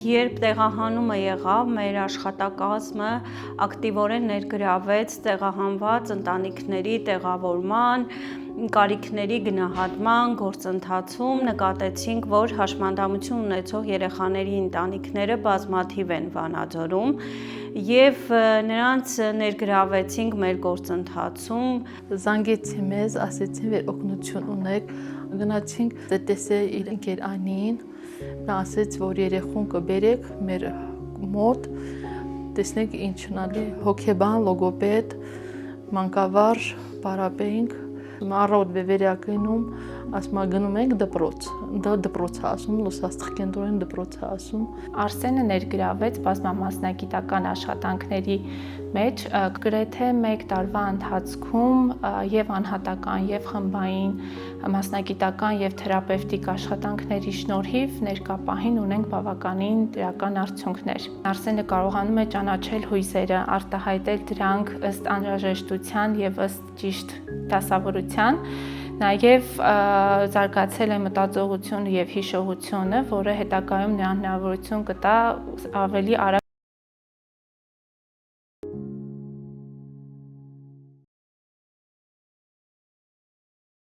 Երբ տեղահանումը եղավ, մեր աշխատակազմը ակտիվորեն ներգրավեց տեղահանված ընտանիքների տեղավորման, կարիքների գնահատման գործընթացում նկատեցինք, որ հաշմանդամություն ունեցող երեխաների ընտանիքները բազմաթիվ են Վանաձորում և նրանց ներգրավեցինք մեր գործընթացում։ Զանգեցի մեզ, ասեցին, որ օգնություն ունեք, գնացինք տեսե իր ընկեր Անին, նա ասեց, որ երեխուն կբերեք մեր մոտ, տեսնենք ինչնալի հոգեբան, լոգոպեդ, մանկավար, պարապեինք, առավոտ վերակենում, ասում գնում ենք դպրոց ասում, լուսաստղ կենտրոն դպրոց ասում։ Արսենը ներգրավեց բազմամասնագիտական աշխատանքների մեջ, գրեթե 1 տարվա ընթացքում եւ անհատական եւ խմբային մասնագիտական եւ թերապևտիկ աշխատանքների շնորհիվ ներկա պահին ունենք բավականին դրական արդյունքներ։ Արսենը կարողանում է ճանաչել հույզերը, արտահայտել դրանք ըստ անհրաժեշտության եւ ըստ ճիշտ դասավորության, նաև զարգացել է մտածողությունը եւ հիշողությունը, որը հետագայում նրան հնարավորություն կտա ավելի արագ